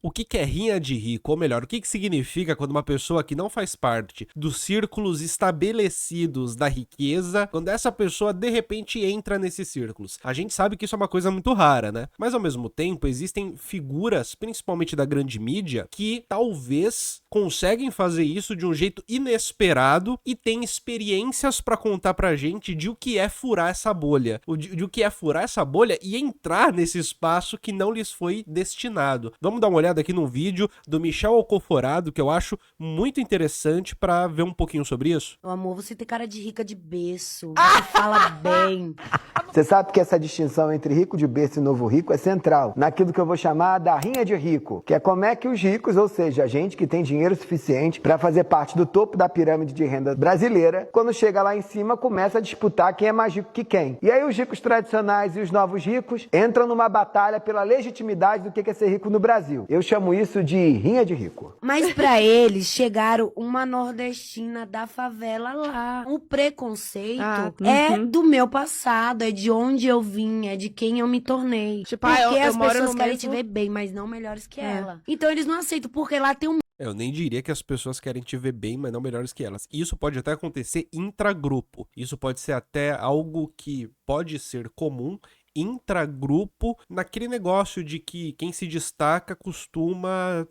o que que é rinha de rico, ou melhor, o que que significa quando uma pessoa que não faz parte dos círculos estabelecidos da riqueza, quando essa pessoa de repente entra nesses círculos. A gente sabe que isso é uma coisa muito rara, né? Mas ao mesmo tempo existem figuras, principalmente da grande mídia, que talvez conseguem fazer isso de um jeito inesperado e têm experiências pra contar pra gente de o que é furar essa bolha, de o que é furar essa bolha e entrar nesse espaço que não lhes foi destinado. Vamos dar uma olhada aqui num vídeo do Michel Alcoforado, que eu acho muito interessante pra ver um pouquinho sobre isso. Meu amor, você tem cara de rica de berço, você fala bem. Você sabe que essa distinção entre rico de berço e novo rico é central naquilo que eu vou chamar da rinha de rico, que é como é que os ricos, ou seja, a gente que tem dinheiro suficiente para fazer parte do topo da pirâmide de renda brasileira, quando chega lá em cima, começa a disputar quem é mais rico que quem. E aí os ricos tradicionais e os novos ricos entram numa batalha pela legitimidade do que é ser rico no Brasil. Eu chamo isso de rinha de rico. Mas pra eles, chegaram uma nordestina da favela lá. O preconceito é do meu passado, é de onde eu vim, é de quem eu me tornei. Tipo, porque eu as moro pessoas no querem mesmo- te ver bem, mas não melhores que ela. Então eles não aceitam, porque lá tem um Eu nem diria que as pessoas querem te ver bem, mas não melhores que elas. Isso pode até acontecer intragrupo. Isso pode ser até algo que pode ser comum intragrupo, naquele negócio de que quem se destaca costuma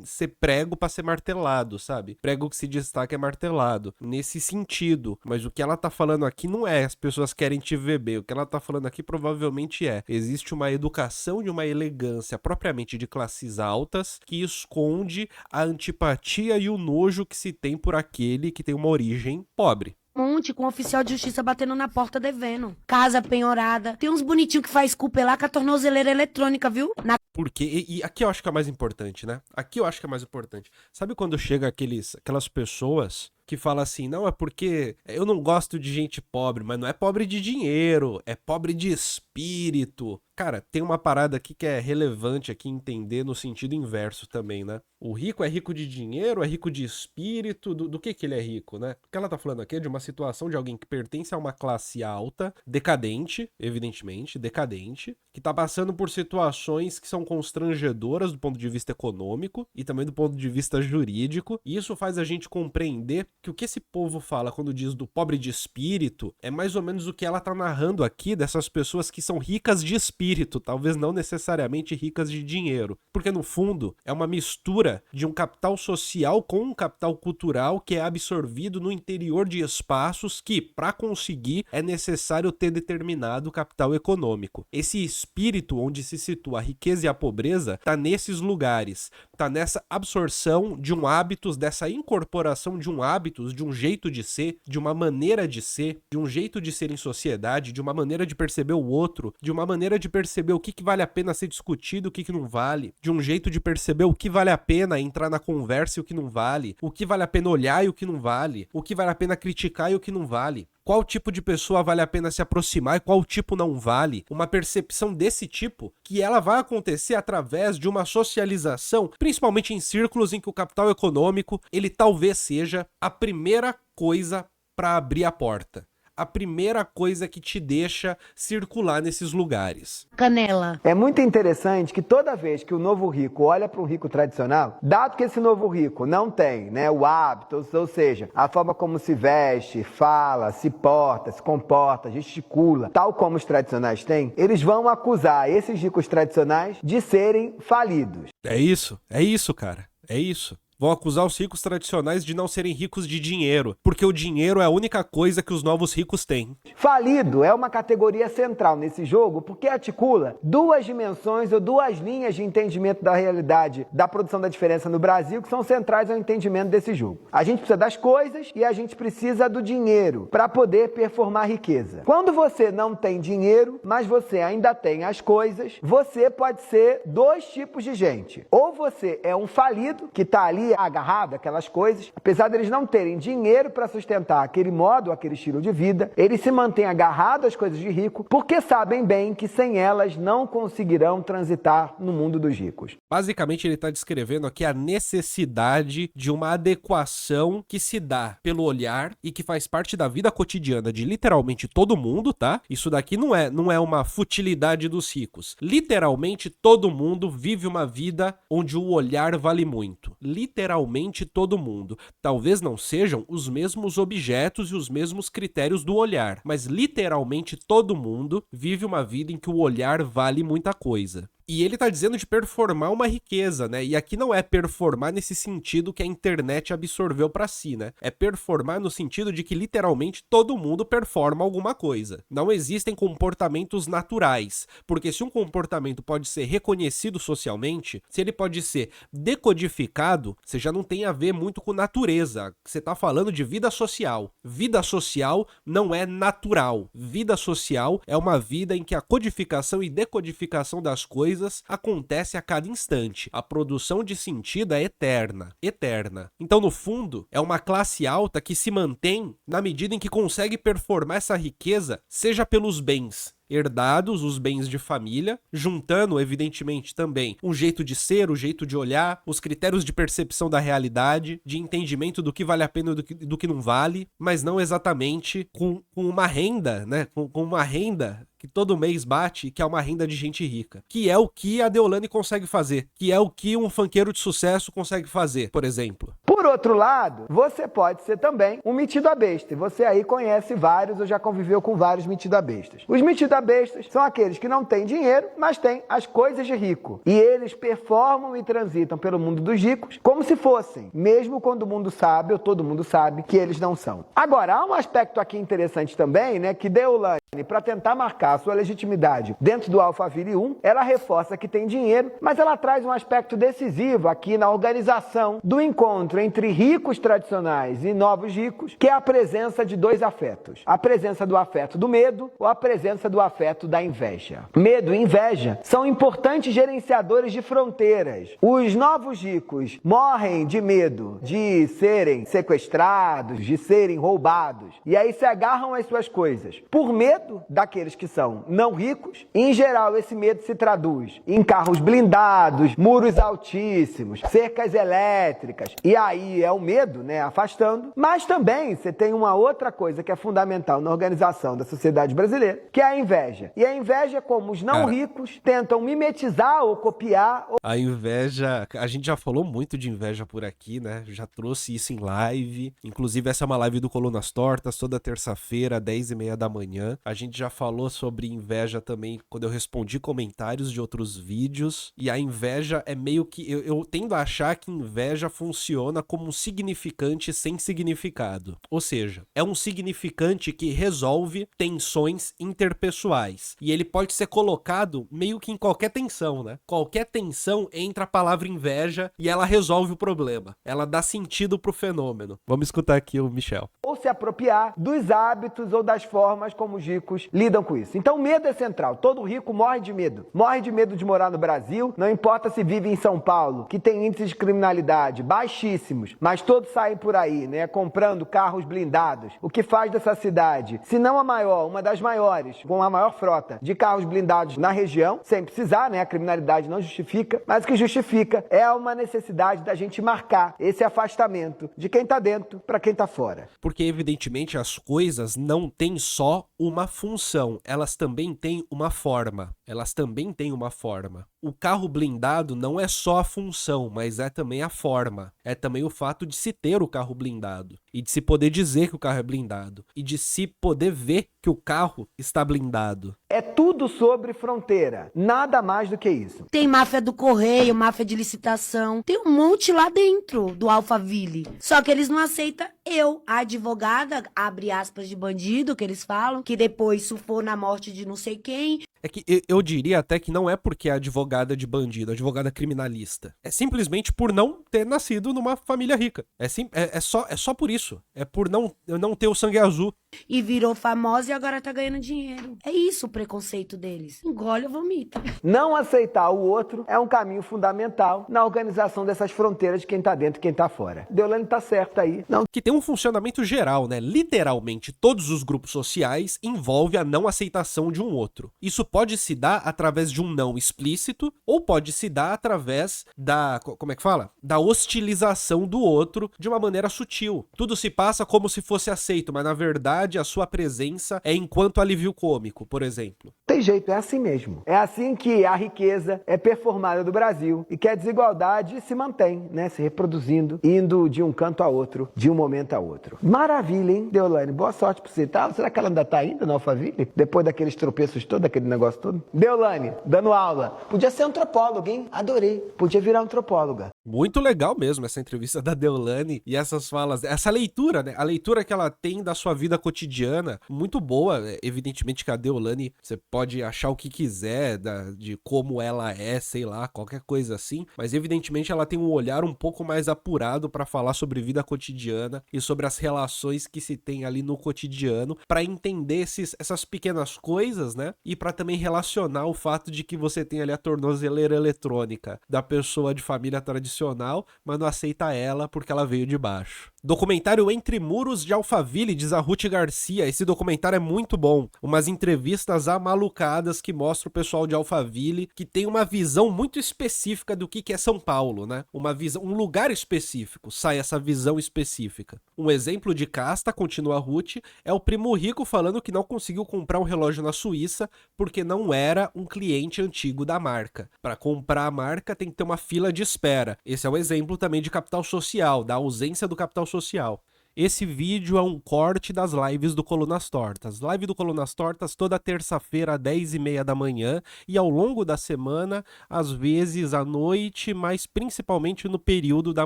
ser prego pra ser martelado, sabe? Prego que se destaca é martelado. Nesse sentido. Mas o que ela tá falando aqui não é as pessoas querem te ver bem. O que ela tá falando aqui provavelmente existe uma educação e uma elegância propriamente de classes altas que esconde a antipatia e o nojo que se tem por aquele que tem uma origem pobre. monte com um oficial de justiça batendo na porta devendo. Casa penhorada. Tem uns bonitinhos que faz culpa lá com a tornozeleira eletrônica, viu? Porque, e aqui eu acho que é mais importante, né? Aqui eu acho que é mais importante. Sabe quando chega aquelas pessoas que falam assim, não, é porque eu não gosto de gente pobre, mas não é pobre de dinheiro, é pobre de espírito. Cara, tem uma parada aqui que é relevante aqui entender no sentido inverso também, né? O rico é rico de dinheiro, é rico de espírito, do que ele é rico, né? O que ela tá falando aqui é de uma situação de alguém que pertence a uma classe alta, decadente, evidentemente, decadente, que tá passando por situações que são constrangedoras do ponto de vista econômico e também do ponto de vista jurídico, e isso faz a gente compreender que o que esse povo fala quando diz do pobre de espírito é mais ou menos o que ela tá narrando aqui dessas pessoas que são ricas de espírito, talvez não necessariamente ricas de dinheiro, porque no fundo é uma mistura de um capital social com um capital cultural que é absorvido no interior de espaços que, para conseguir, é necessário ter determinado capital econômico. Esse espírito onde se situa a riqueza e a pobreza tá nesses lugares, tá nessa absorção de um hábitos, dessa incorporação de um hábitos, de um jeito de ser, de uma maneira de ser, de um jeito de ser em sociedade, de uma maneira de perceber o outro, de uma maneira de perceber o que vale a pena ser discutido, o que não vale, de um jeito de perceber o que vale a pena entrar na conversa e o que não vale, o que vale a pena olhar e o que não vale, o que vale a pena criticar e o que não vale. Qual tipo de pessoa vale a pena se aproximar e qual tipo não vale? Uma percepção desse tipo que ela vai acontecer através de uma socialização, principalmente em círculos em que o capital econômico, ele talvez seja a primeira coisa para abrir a porta. A primeira coisa que te deixa circular nesses lugares. Canela. É muito interessante que toda vez que o novo rico olha para um rico tradicional, dado que esse novo rico não tem, né, o hábito, ou seja, a forma como se veste, fala, se porta, se comporta, gesticula, tal como os tradicionais têm, eles vão acusar esses ricos tradicionais de serem falidos. É isso, cara. É isso. Vão acusar os ricos tradicionais de não serem ricos de dinheiro, porque o dinheiro é a única coisa que os novos ricos têm. Falido é uma categoria central nesse jogo porque articula duas dimensões ou duas linhas de entendimento da realidade da produção da diferença no Brasil que são centrais ao entendimento desse jogo. A gente precisa das coisas e a gente precisa do dinheiro para poder performar riqueza. Quando você não tem dinheiro, mas você ainda tem as coisas, você pode ser dois tipos de gente. Ou você é um falido que está ali ali agarrado àquelas coisas, apesar deles não terem dinheiro para sustentar aquele modo, aquele estilo de vida, eles se mantêm agarrados às coisas de rico, porque sabem bem que sem elas não conseguirão transitar no mundo dos ricos. Basicamente, ele está descrevendo aqui a necessidade de uma adequação que se dá pelo olhar e que faz parte da vida cotidiana de literalmente todo mundo, tá? Isso daqui não é uma futilidade dos ricos. Literalmente todo mundo vive uma vida onde o olhar vale muito. Literalmente todo mundo. Talvez não sejam os mesmos objetos e os mesmos critérios do olhar, mas literalmente todo mundo vive uma vida em que o olhar vale muita coisa. E ele tá dizendo de performar uma riqueza, né? E aqui não é performar nesse sentido que a internet absorveu pra si, né? É performar no sentido de que literalmente todo mundo performa alguma coisa. Não existem comportamentos naturais, porque se um comportamento pode ser reconhecido socialmente, se ele pode ser decodificado, você já não tem a ver muito com natureza. Você tá falando de vida social. Vida social não é natural. Vida social é uma vida em que a codificação e decodificação das coisas acontece a cada instante. A produção de sentido é eterna. Eterna. Então, no fundo, é uma classe alta que se mantém na medida em que consegue performar essa riqueza, seja pelos bens herdados, os bens de família, juntando, evidentemente, também um jeito de ser, o jeito de olhar, os critérios de percepção da realidade, de entendimento do que vale a pena e do que não vale, mas não exatamente com uma renda, né? Com uma renda que todo mês bate, que é uma renda de gente rica. Que é o que a Deolane consegue fazer. Que é o que um funkeiro de sucesso consegue fazer, por exemplo. Por outro lado, você pode ser também um metido a besta. E você aí conhece vários, ou já conviveu com vários metido a bestas. Os metido a bestas são aqueles que não têm dinheiro, mas têm as coisas de rico. E eles performam e transitam pelo mundo dos ricos como se fossem, mesmo quando o mundo sabe, ou todo mundo sabe, que eles não são. Agora, há um aspecto aqui interessante também, né, que Deolane, para tentar marcar a sua legitimidade dentro do Alphaville 1, ela reforça que tem dinheiro, mas ela traz um aspecto decisivo aqui na organização do encontro entre ricos tradicionais e novos ricos, que é a presença de dois afetos. A presença do afeto do medo ou a presença do afeto da inveja. Medo e inveja são importantes gerenciadores de fronteiras. Os novos ricos morrem de medo de serem sequestrados, de serem roubados, e aí se agarram às suas coisas. Por medo daqueles que são não ricos, em geral esse medo se traduz em carros blindados, muros altíssimos, cercas elétricas, e aí é o medo, né, afastando. Mas também você tem uma outra coisa que é fundamental na organização da sociedade brasileira, que é a inveja. E a inveja é como os não ricos tentam mimetizar ou copiar. A inveja, a gente já falou muito de inveja por aqui, né? Já trouxe isso em live. Inclusive, essa é uma live do Colunas Tortas, toda terça-feira, 10h30 da manhã. A gente já falou sobre inveja também quando eu respondi comentários de outros vídeos. E a inveja é meio que... Eu tendo a achar que inveja funciona como um significante sem significado. Ou seja, é um significante que resolve tensões interpessoais. E ele pode ser colocado meio que em qualquer tensão, né? Qualquer tensão entra a palavra inveja e ela resolve o problema. Ela dá sentido pro fenômeno. Vamos escutar aqui o Michel. Ou se apropriar dos hábitos ou das formas como os ricos lidam com isso. Então, medo é central. Todo rico morre de medo. Morre de medo de morar no Brasil, não importa se vive em São Paulo, que tem índices de criminalidade baixíssimos, mas todos saem por aí, né, comprando carros blindados. O que faz dessa cidade, se não a maior, uma das maiores, com a maior frota de carros blindados na região, sem precisar, né, a criminalidade não justifica, mas o que justifica é uma necessidade da gente marcar esse afastamento de quem tá dentro para quem tá fora. Porque, evidentemente, as coisas não têm só uma função, elas também têm uma forma. Elas também têm uma forma. O carro blindado não é só a função, mas é também a forma. É também o fato de se ter o carro blindado. E de se poder dizer que o carro é blindado. E de se poder ver que o carro está blindado. É tudo sobre fronteira. Nada mais do que isso. Tem máfia do correio, máfia de licitação. Tem um monte lá dentro do Alphaville. Só que eles não aceitam eu, a advogada, abre aspas, de bandido, que eles falam, que depois surfou na morte de não sei quem. É que eu diria até que não é porque é advogada de bandido, advogada criminalista. É simplesmente por não ter nascido numa família rica. É só por isso. É por não ter o sangue azul. E virou famosa e agora tá ganhando dinheiro. É isso o preconceito deles. Engole ou vomita. Não aceitar o outro é um caminho fundamental na organização dessas fronteiras de quem tá dentro e quem tá fora. Deolane tá certa aí. Não Que tem um funcionamento geral, né? Literalmente, todos os grupos sociais envolvem a não aceitação de um outro. Isso pode se dar através de um não explícito ou pode se dar através da, como é que fala? Da hostilização do outro de uma maneira sutil. Tudo se passa como se fosse aceito, mas na verdade a sua presença é enquanto alívio cômico, por exemplo. tem jeito, é assim mesmo. É assim que a riqueza é performada do Brasil e que a desigualdade se mantém, né? Se reproduzindo, indo de um canto a outro, de um momento a outro. Maravilha, hein, Deolane? Boa sorte pra você, tá? Será que ela ainda tá ainda no Alphaville? Depois daqueles tropeços todos, aquele negócio todo? Deolane, dando aula. Podia ser antropóloga, hein? Adorei. Podia virar antropóloga. Muito legal mesmo essa entrevista da Deolane e essas falas, essa leitura, né? A leitura que ela tem da sua vida cotidiana, muito boa. Evidentemente que a Deolane, você pode achar o que quiser de como ela é, sei lá, qualquer coisa assim, mas evidentemente ela tem um olhar um pouco mais apurado pra falar sobre vida cotidiana e sobre as relações que se tem ali no cotidiano, pra entender essas pequenas coisas, né? E pra também relacionar o fato de que você tem ali a tornozeleira eletrônica da pessoa de família tradicional, mas não aceita ela porque ela veio de baixo. Documentário Entre Muros de Alphaville, diz a Ruth Garcia. Esse documentário é muito bom. Umas entrevistas amalucadas que mostram o pessoal de Alphaville que tem uma visão muito específica do que é São Paulo, né? Uma visão, um lugar específico, sai essa visão específica. Um exemplo de casta, continua a Ruth, é o primo rico falando que não conseguiu comprar um relógio na Suíça porque não era um cliente antigo da marca. Para comprar a marca tem que ter uma fila de espera. Esse é o exemplo também de capital social, da ausência do capital social. Esse vídeo é um corte das lives do Colunas Tortas. Live do Colunas Tortas toda terça-feira às 10h30 da manhã e ao longo da semana, às vezes à noite, mas principalmente no período da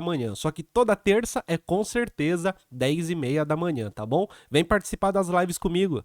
manhã. Só que toda terça é com certeza 10h30 da manhã, tá bom? Vem participar das lives comigo.